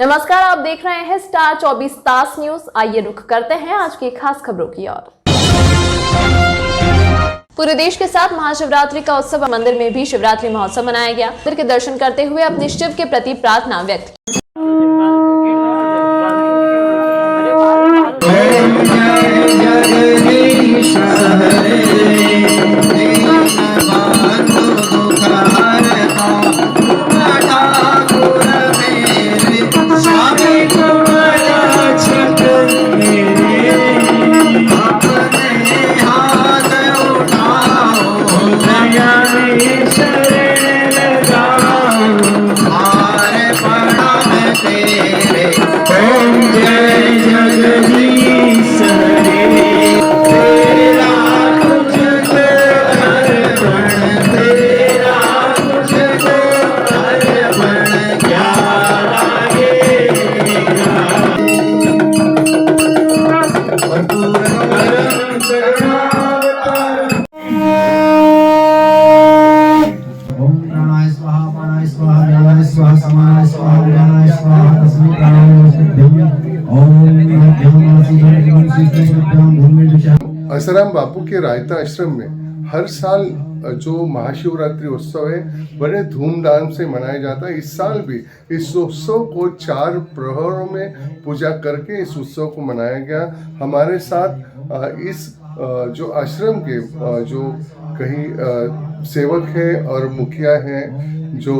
नमस्कार, आप देख रहे हैं स्टार 24 तास न्यूज। आइए रुख करते हैं आज की खास खबरों की ओर। पूरे देश के साथ महाशिवरात्रि का उत्सव मंदिर में भी शिवरात्रि महोत्सव मनाया गया। मंदिर के दर्शन करते हुए अपने शिव के प्रति प्रार्थना व्यक्त की। आसाराम बापू के रायता आश्रम में हर साल जो महाशिवरात्रि उत्सव है बड़े धूमधाम से मनाया जाता है। इस साल भी इस उत्सव को 4 प्रहरों में पूजा करके इस उत्सव को मनाया गया। हमारे साथ इस जो आश्रम के जो कहीं सेवक हैं और मुखिया हैं जो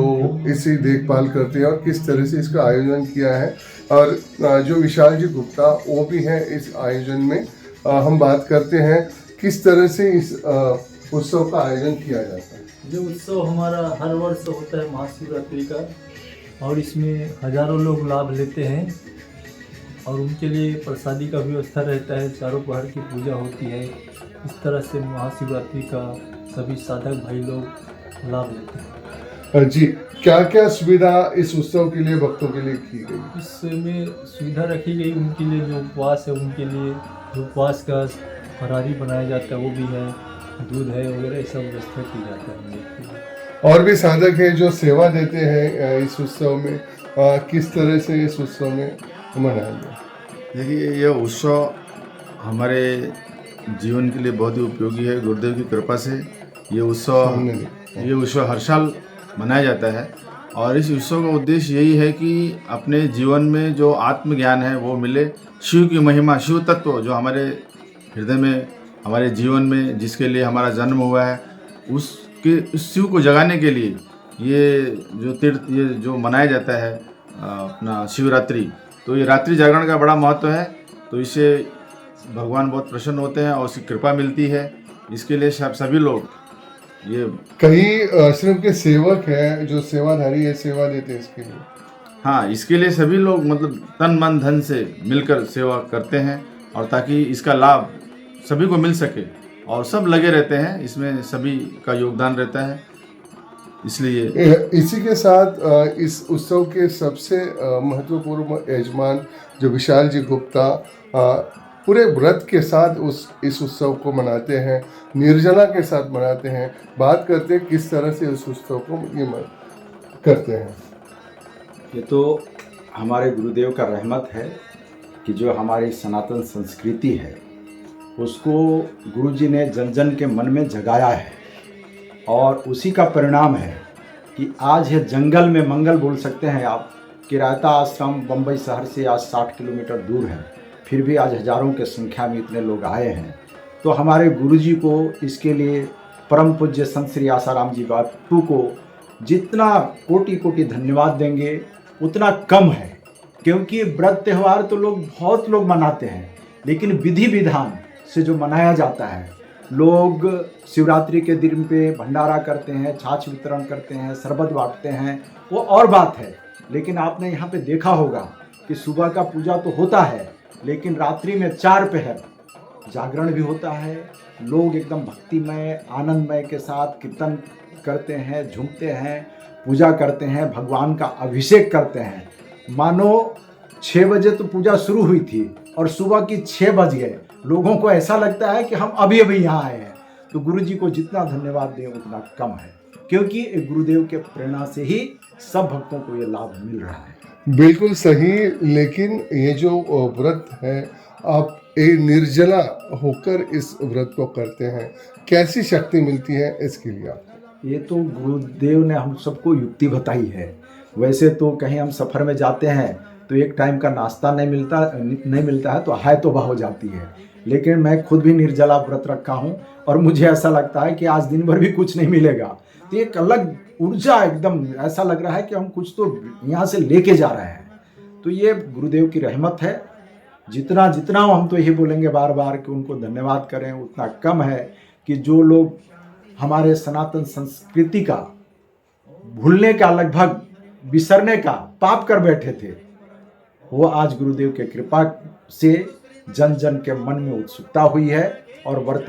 इसी देखभाल करते हैं और किस तरह से इसका आयोजन किया है, और जो विशाल जी गुप्ता वो भी हैं इस आयोजन में। हम बात करते हैं किस तरह से इस उत्सव का आयोजन किया जाता है। जो उत्सव हमारा हर वर्ष होता है महाशिवरात्रि का, और इसमें हजारों लोग लाभ लेते हैं और उनके लिए प्रसादी का व्यवस्था रहता है। चारों पहर की पूजा होती है। इस तरह से महाशिवरात्रि का सभी साधक भाई लोग लाभ लेते हैं। जी, क्या क्या सुविधा इस उत्सव के लिए भक्तों के लिए की गई? इसमें सुविधा रखी गई उनके लिए जो उपवास है, उनके लिए जो उपवास का फरारी बनाया जाता है वो भी है, दूध है वगैरह सब व्यवस्था की जाता है। और भी साधक हैं जो सेवा देते हैं इस उत्सव में। किस तरह से इस उत्सव में मनाया गया? देखिए, यह उत्सव हमारे जीवन के लिए बहुत ही उपयोगी है। गुरुदेव की कृपा से ये उत्सव हर साल मनाया जाता है, और इस उत्सव का उद्देश्य यही है कि अपने जीवन में जो आत्मज्ञान है वो मिले। शिव की महिमा, शिव तत्व जो हमारे हृदय में, हमारे जीवन में जिसके लिए हमारा जन्म हुआ है, उस शिव को जगाने के लिए ये जो मनाया जाता है अपना शिवरात्रि, तो ये रात्रि जागरण का बड़ा महत्व है। तो इससे भगवान बहुत प्रसन्न होते हैं और उसकी कृपा मिलती है। इसके लिए सभी लोग ये कई आश्रम के सेवक हैं जो सेवाधारी है, सेवा देते हैं इसके लिए। हाँ, इसके लिए सभी लोग मतलब तन मन धन से मिलकर सेवा करते हैं, और ताकि इसका लाभ सभी को मिल सके, और सब लगे रहते हैं इसमें, सभी का योगदान रहता है। इसलिए इसी के साथ इस उत्सव के सबसे महत्वपूर्ण यजमान जो विशाल जी गुप्ता पूरे व्रत के साथ इस उत्सव को मनाते हैं, निर्जला के साथ मनाते हैं। बात करते हैं किस तरह से इस उत्सव को ये करते हैं। ये तो हमारे गुरुदेव का रहमत है कि जो हमारी सनातन संस्कृति है उसको गुरुजी ने जन जन के मन में जगाया है, और उसी का परिणाम है कि आज है जंगल में मंगल बोल सकते हैं आप कि रायता आश्रम बम्बई शहर से आज 60 किलोमीटर दूर है, फिर भी आज हजारों के संख्या में इतने लोग आए हैं। तो हमारे गुरुजी को इसके लिए परम पूज्य संत श्री आसाराम जी बापू को जितना कोटि कोटि धन्यवाद देंगे उतना कम है, क्योंकि व्रत त्यौहार तो बहुत लोग मनाते हैं, लेकिन विधि विधान से जो मनाया जाता है, लोग शिवरात्रि के दिन पे भंडारा करते हैं, छाछ वितरण करते हैं, शरबत बांटते हैं, वो और बात है। लेकिन आपने यहाँ पे देखा होगा कि सुबह का पूजा तो होता है, लेकिन रात्रि में 4 पहर जागरण भी होता है। लोग एकदम भक्तिमय आनंदमय के साथ कीर्तन करते हैं, झूमते हैं, पूजा करते हैं, भगवान का अभिषेक करते हैं। मानो 6 बजे तो पूजा शुरू हुई थी और सुबह की 6 बज गए। लोगों को ऐसा लगता है कि हम अभी अभी यहाँ आए हैं। तो गुरु जी को जितना धन्यवाद दें उतना कम है, क्योंकि गुरुदेव के प्रेरणा से ही सब भक्तों को ये लाभ मिल रहा है। बिल्कुल सही। लेकिन ये जो व्रत है, आप एक निर्जला होकर इस व्रत को करते हैं, कैसी शक्ति मिलती है इसके लिए आपको? ये तो गुरुदेव ने हम सबको युक्ति बताई है। वैसे तो कहीं हम सफ़र में जाते हैं तो एक टाइम का नाश्ता नहीं मिलता है तो हाय तौबा हो जाती है। लेकिन मैं खुद भी निर्जला व्रत रखा हूँ और मुझे ऐसा लगता है कि आज दिन भर भी कुछ नहीं मिलेगा, तो एक अलग ऊर्जा, एकदम ऐसा लग रहा है कि हम कुछ तो यहाँ से लेके जा रहे हैं। तो ये गुरुदेव की रहमत है। जितना जितना हम तो यही बोलेंगे बार बार कि उनको धन्यवाद करें, उतना कम है कि जो लोग हमारे सनातन संस्कृति का भूलने का, लगभग बिसरने का पाप कर बैठे थे, वो आज गुरुदेव के कृपा से जन जन के मन में उत्सुकता हुई है और व्रत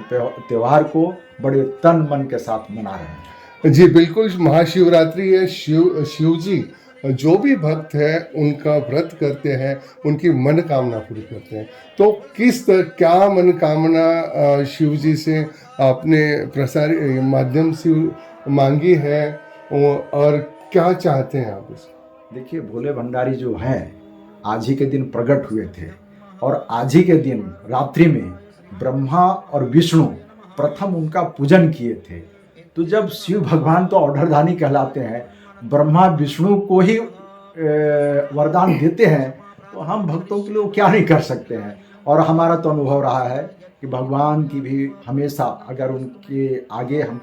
त्योहार को बड़े तन मन के साथ मना रहे हैं। जी बिल्कुल, महाशिवरात्रि है। शिव जी जो भी भक्त है उनका व्रत करते हैं, उनकी मनोकामना पूरी करते हैं। तो क्या मनोकामना शिव जी से आपने प्रसारित माध्यम से मांगी है और क्या चाहते हैं आप इसको? देखिए, भोले भंडारी जो हैं आज ही के दिन प्रकट हुए थे और आज ही के दिन रात्रि में ब्रह्मा और विष्णु प्रथम उनका पूजन किए थे। तो जब शिव भगवान तो ऑर्डरदानी कहलाते हैं, ब्रह्मा विष्णु को ही वरदान देते हैं, तो हम भक्तों के लिए वो क्या नहीं कर सकते हैं। और हमारा तो अनुभव रहा है कि भगवान की भी हमेशा अगर उनके आगे हम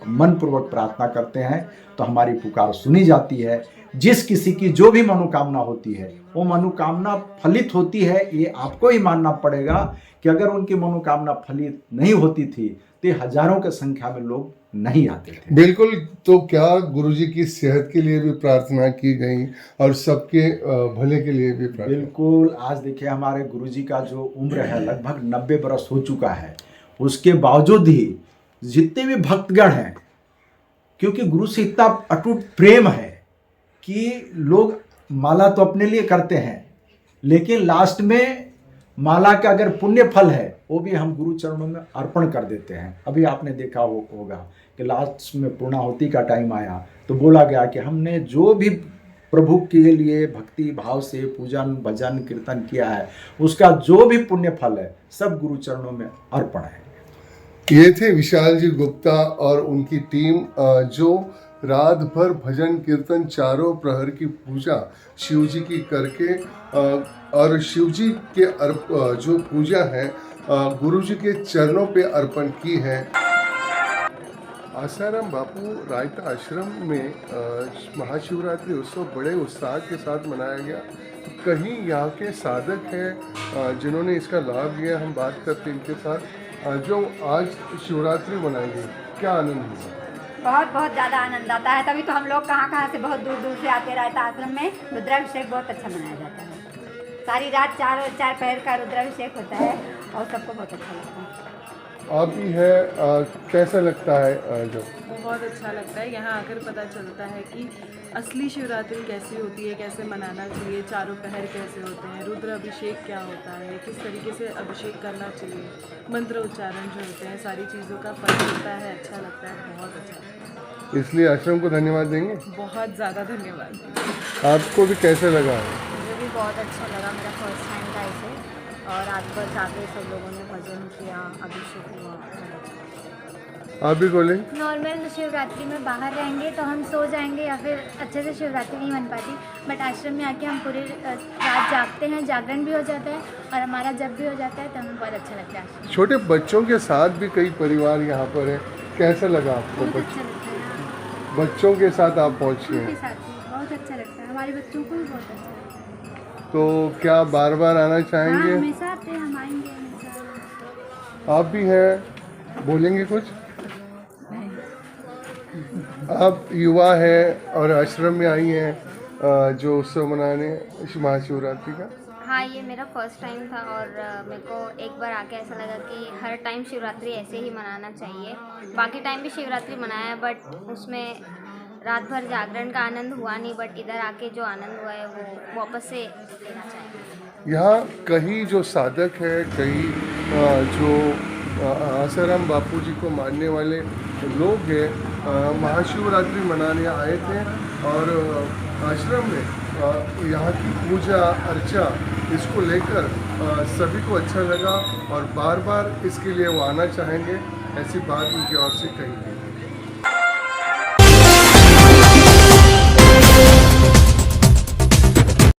मन पूर्वक प्रार्थना करते हैं तो हमारी पुकार सुनी जाती है। जिस किसी की जो भी मनोकामना होती है वो मनोकामना फलित होती है। ये आपको ही मानना पड़ेगा कि अगर उनकी मनोकामना फलित नहीं होती थी तो हजारों की संख्या में लोग नहीं आते थे। बिल्कुल। तो क्या गुरुजी की सेहत के लिए भी प्रार्थना की गई और सबके भले के लिए भी प्रार्थना? बिल्कुल। आज देखिए, हमारे गुरुजी का जो उम्र है लगभग 90 बरस हो चुका है, उसके बावजूद ही जितने भी भक्तगण हैं, क्योंकि गुरु से इतना अटूट प्रेम है कि लोग माला तो अपने लिए करते हैं, लेकिन लास्ट में माला का अगर पुण्य फल है वो भी हम गुरु चरणों में अर्पण कर देते हैं। अभी आपने देखा होगा कि लास्ट में पूर्णाहुति का टाइम आया तो बोला गया कि हमने जो भी प्रभु के लिए भक्ति भाव से पूजन भजन कीर्तन किया है, उसका जो भी पुण्य फल है सब गुरु चरणों में अर्पण है। ये थे विशाल जी गुप्ता और उनकी टीम जो रात भर भजन कीर्तन चारों प्रहर की पूजा शिव जी की करके और शिव जी के जो पूजा है गुरु जी के चरणों पे अर्पण की है। आसाराम बापू रायता आश्रम में महाशिवरात्रि उत्सव बड़े उत्साह के साथ मनाया गया। कहीं यहाँ के साधक हैं जिन्होंने इसका लाभ लिया, हम बात करते हैं इनके साथ। जो आज शिवरात्रि मनाई गई, क्या आनंद हुआ? बहुत बहुत ज़्यादा आनंद आता है। तभी तो हम लोग कहाँ से बहुत दूर दूर से आते रहता है। आश्रम में रुद्राभिषेक बहुत अच्छा मनाया जाता है। सारी रात चार पहर का रुद्राभिषेक होता है और सबको बहुत अच्छा लगता है। आप भी है, कैसा लगता है? जो बहुत अच्छा लगता है, यहाँ आकर पता चलता है कि असली शिवरात्रि कैसी होती है, कैसे मनाना चाहिए, चारों पहर कैसे होते हैं, रुद्र अभिषेक क्या होता है, किस तरीके से अभिषेक करना चाहिए, मंत्र उच्चारण जो होते हैं, सारी चीज़ों का फल होता है। अच्छा लगता है, बहुत अच्छा लगता है। इसलिए आश्रम को धन्यवाद देंगे। बहुत ज़्यादा धन्यवाद। आपको भी कैसे लगा? मुझे भी बहुत अच्छा लगा, मेरा फर्स्ट टाइम था इसे, और रात भर जाके सब लोगों ने भजन किया, अभिषेक हुआ। आप भी बोले। नॉर्मल शिवरात्रि में बाहर रहेंगे तो हम सो जाएंगे या फिर अच्छे से शिवरात्रि नहीं मन पाती, बट आश्रम में आके हम पूरी रात जागते हैं, जागरण भी हो जाता है और हमारा जब भी हो जाता है तो हमें बहुत अच्छा लगता है। छोटे बच्चों के साथ भी कई परिवार यहाँ पर है, कैसा लगा आपको? बहुत अच्छा लगता है। बच्चों के साथ आप पहुँचे उनके हैं साथ भी बहुत अच्छा लगता है, हमारे बच्चों को भी बहुत अच्छा लगता है। तो क्या बार बार आना हाँ, चाहेंगे? हमेशा आते हैं, हम आएंगे हमेशा। आप भी हैं, बोलेंगे कुछ? आप युवा हैं और आश्रम में आई हैं जो उत्सव मनाने महाशिवरात्रि का। हाँ, ये मेरा फर्स्ट टाइम था और मेरे को एक बार आके ऐसा लगा कि हर टाइम शिवरात्रि ऐसे ही मनाना चाहिए। बाकी टाइम भी शिवरात्रि मनाया बट उसमें रात भर जागरण का आनंद हुआ नहीं, बट इधर आके जो आनंद हुआ है वो वापस से लेना चाहिए। यहाँ कई जो साधक है, कई जो आसाराम बापू जी को मानने वाले लोग हैं महाशिवरात्रि मनाने आए थे और आश्रम में यहाँ की पूजा अर्चा इसको लेकर सभी को अच्छा लगा और बार बार इसके लिए वो आना चाहेंगे, ऐसी बात उनकी ओर से कही गई।